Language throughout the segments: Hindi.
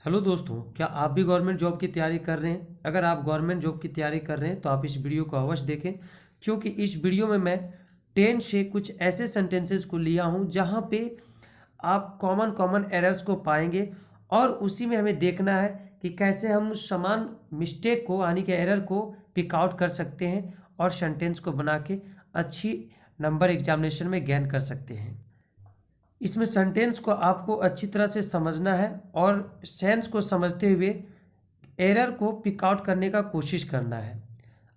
हेलो दोस्तों, क्या आप भी गवर्नमेंट जॉब की तैयारी कर रहे हैं? अगर आप गवर्नमेंट जॉब की तैयारी कर रहे हैं तो आप इस वीडियो को अवश्य देखें, क्योंकि इस वीडियो में मैं 10 से कुछ ऐसे सेंटेंसेस को लिया हूं जहां पे आप कॉमन कॉमन एरर्स को पाएंगे और उसी में हमें देखना है कि कैसे हम समान मिस्टेक को यानी कि एरर को पिक आउट कर सकते हैं और सेंटेंस को बना के अच्छी नंबर एग्जामिनेशन में गेन कर सकते हैं। इसमें सेंटेंस को आपको अच्छी तरह से समझना है और सेंस को समझते हुए एरर को पिक आउट करने का कोशिश करना है।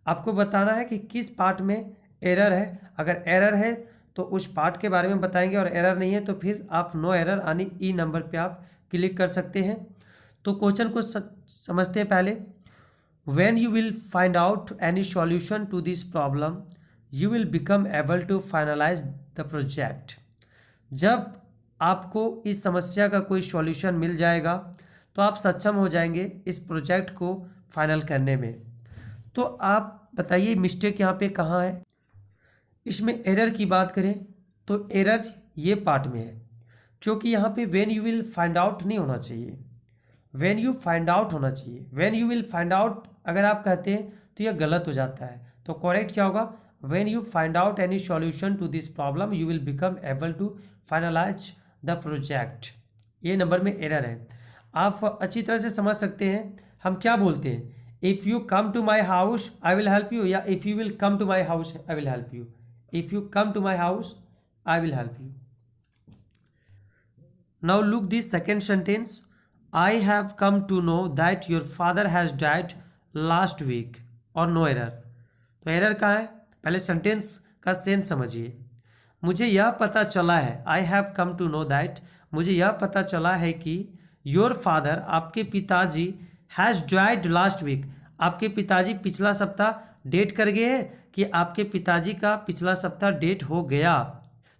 आपको बताना है कि किस पार्ट में एरर है। अगर एरर है तो उस पार्ट के बारे में बताएंगे और एरर नहीं है तो फिर आप नो एरर यानी ई नंबर पे आप क्लिक कर सकते हैं। तो क्वेश्चन को समझते हैं पहले। When you will find out any solution to this problem, you will become able to finalize the project. जब आपको इस समस्या का कोई सॉल्यूशन मिल जाएगा तो आप सक्षम हो जाएंगे इस प्रोजेक्ट को फाइनल करने में। तो आप बताइए मिस्टेक यहाँ पे कहाँ है। इसमें एरर की बात करें तो एरर ये पार्ट में है, क्योंकि यहाँ पे when you will find out नहीं होना चाहिए, व्हेन यू फाइंड आउट होना चाहिए। When you will find out अगर आप कहते हैं तो यह गलत हो जाता है। तो करेक्ट क्या होगा? When you find out any solution to this problem you will become able to finalize the project. ये नंबर में एरर है। आप अच्छी तरह से समझ सकते हैं हम क्या बोलते हैं। If you come to my house I will help you, या if you will come to my house I will help you. If you come to my house I will help you. Now look this second sentence. I have come to know that your father has died last week. और नो एरर। तो एरर कहाँ है? पहले सेंटेंस का सेंस समझिए। मुझे यह पता चला है, I have come to know that, मुझे यह पता चला है कि योर फादर आपके पिताजी हैज़ डाइड लास्ट वीक, आपके पिताजी पिछला सप्ताह डेट कर गए हैं कि आपके पिताजी का पिछला सप्ताह डेट हो गया।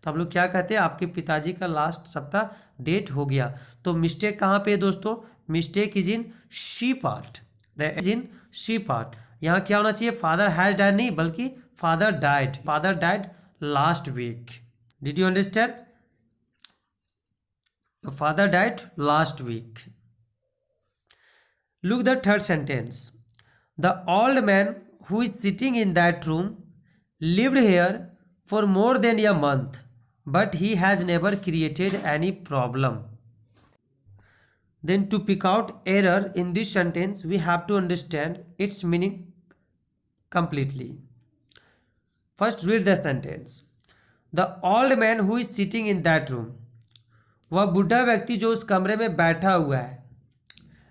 तो हम लोग क्या कहते हैं? आपके पिताजी का लास्ट सप्ताह डेट हो गया। तो मिस्टेक कहाँ पे है दोस्तों? Mistake is in C part, the is in C part. यहाँ क्या होना चाहिए? फादर हैज डाइड नहीं, बल्कि father died, father died last week. Did you understand? Father died last week. Look the third sentence. The old man who is sitting in that room lived here for more than a month, but he has never created any problem. Then to pick out error in this sentence, we have to understand its meaning completely. First, read the sentence. The old man who is sitting in that room, वह बूढ़ा व्यक्ति जो उस कमरे में बैठा हुआ है,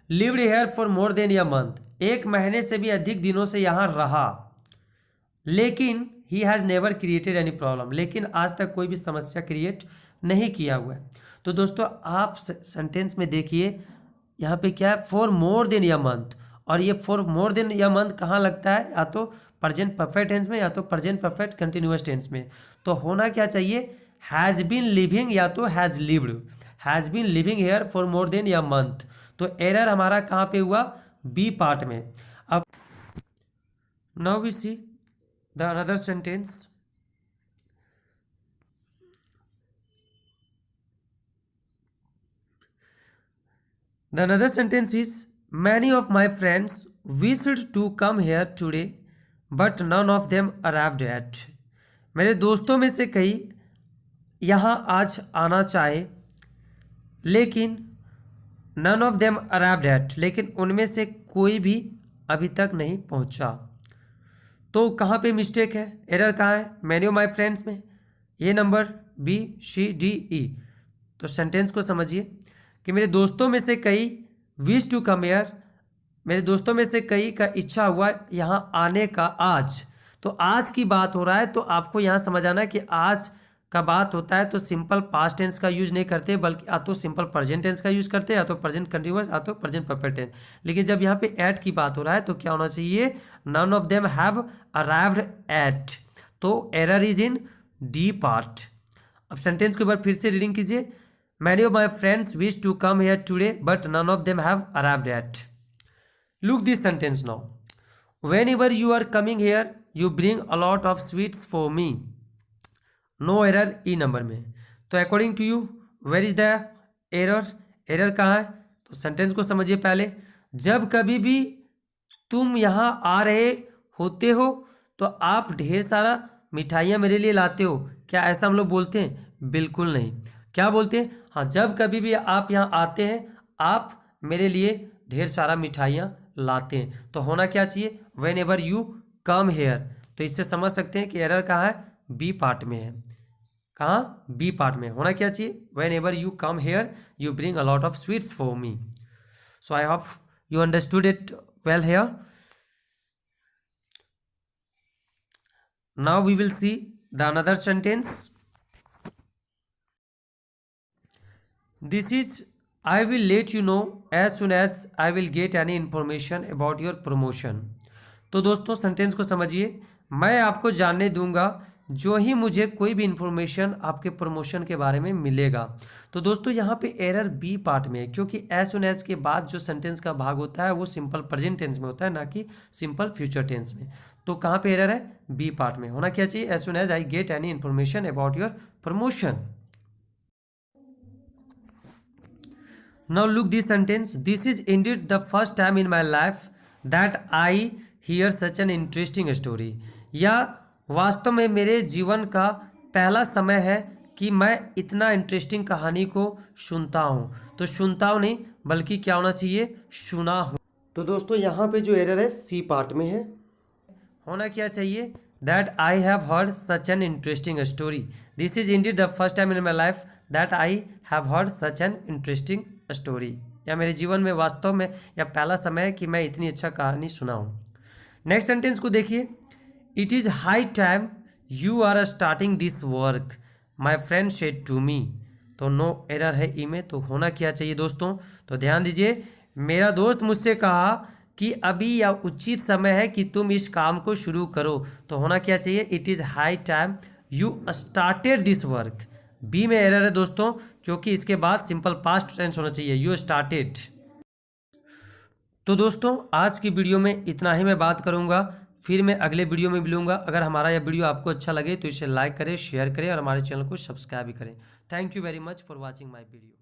lived here for more than a month, एक महीने से भी अधिक दिनों से यहाँ रहा, लेकिन he has never created any problem, लेकिन आज तक कोई भी समस्या क्रिएट नहीं किया हुआ है। तो दोस्तों आप सेंटेंस में देखिए यहाँ पे क्या है? फॉर मोर देन या मंथ। और ये फॉर मोर देन या मंथ कहाँ लगता है? या तो प्रेजेंट परफेक्ट टेंस में या तो प्रेजेंट परफेक्ट कंटिन्यूअस टेंस में। तो होना क्या चाहिए? हैज़ बीन लिविंग या तो has lived, has been living here for more than या मंथ। तो एरर हमारा कहाँ पे हुआ? बी पार्ट में। अब now we see the another sentence. The another sentence is many of my friends wished to come here today but none of them arrived yet. मेरे दोस्तों में से कई यहाँ आज आना चाहे लेकिन none of them arrived yet, लेकिन उनमें से कोई भी अभी तक नहीं पहुँचा। तो कहाँ पे मिस्टेक है? एरर कहाँ है? मैनी ऑफ माई फ्रेंड्स में, ये number B C D E. तो सेंटेंस को समझिए कि मेरे दोस्तों में से कई विश टू कम हियर, मेरे दोस्तों में से कई का इच्छा हुआ यहाँ आने का आज। तो आज की बात हो रहा है, तो आपको यहाँ समझ आना है कि आज का बात होता है तो सिंपल पास्ट टेंस का यूज नहीं करते, बल्कि या तो सिंपल प्रेजेंट टेंस का यूज करते हैं, या तो प्रेजेंट कंटिन्यूअस, या तो प्रेजेंट परफेक्ट टेंस। लेकिन जब यहाँ पे एट की बात हो रहा है तो क्या होना चाहिए? None of them have arrived at. तो error is in D part. अब सेंटेंस के ऊपर फिर से रीडिंग कीजिए। Many of my friends wish to come here today but none of them have arrived at. Look this sentence now. Whenever you are coming here you bring a lot of sweets for me. No error E number में। तो according to you where is the error? Error कहाँ है? तो सेंटेंस को समझिए पहले। जब कभी भी तुम यहाँ आ रहे होते हो तो आप ढेर सारा मिठाइयाँ मेरे लिए लाते हो। क्या ऐसा हम लोग बोलते हैं? बिल्कुल नहीं। क्या बोलते हैं? हाँ, जब कभी भी आप यहाँ आते हैं आप मेरे लिए ढेर सारा मिठाइयाँ लाते हैं। तो होना क्या चाहिए? When ever you come here. तो इससे समझ सकते हैं कि एरर कहाँ है? बी पार्ट में है। कहाँ? बी पार्ट में। होना क्या चाहिए? When ever you come here you bring a lot of sweets for me. So I hope you understood it well here. Now we will see the another sentence. This is, I will let you know as soon as I will get any information about your promotion. तो दोस्तों सेंटेंस को समझिए। मैं आपको जानने दूंगा जो ही मुझे कोई भी इंफॉर्मेशन आपके प्रमोशन के बारे में मिलेगा। तो दोस्तों यहाँ पे एरर बी पार्ट में है, क्योंकि एज सुन एज के बाद जो सेंटेंस का भाग होता है वो सिंपल प्रेजेंट टेंस में होता है, ना कि सिंपल फ्यूचर टेंस में। तो कहाँ पे एरर है? बी पार्ट में। होना क्या चाहिए? As soon as I get any information about your promotion. Now look this sentence. This is indeed the first time in my life that I hear such an interesting story. या वास्तव में मेरे जीवन का पहला समय है कि मैं इतना इंटरेस्टिंग कहानी को सुनता हूँ। तो सुनता हूँ नहीं बल्कि क्या होना चाहिए? सुना हूँ। तो दोस्तों यहाँ पे जो एरर है सी पार्ट में है। होना क्या चाहिए? That I have heard such an interesting story. This is Indeed the first time in my life that I have heard such an interesting story. या मेरे जीवन में वास्तव में या पहला समय है कि मैं इतनी अच्छा कहानी सुना हूँ। नेक्स्ट सेंटेंस को देखिए। It is high time you are starting this work my friend said to me. तो नो एरर है ई में। तो होना क्या चाहिए दोस्तों? तो ध्यान दीजिए, मेरा दोस्त मुझसे कहा कि अभी या उचित समय है कि तुम इस काम को शुरू करो। तो होना क्या चाहिए? It is high time you started this work. B में एरर है दोस्तों, क्योंकि इसके बाद सिंपल पास्ट टेंस होना चाहिए, यू स्टार्टेड। तो दोस्तों आज की वीडियो में इतना ही मैं बात करूंगा, फिर मैं अगले वीडियो में मिलूंगा। अगर हमारा यह वीडियो आपको अच्छा लगे तो इसे लाइक करें, शेयर करें और हमारे चैनल को सब्सक्राइब भी करें। Thank you very much for watching my video.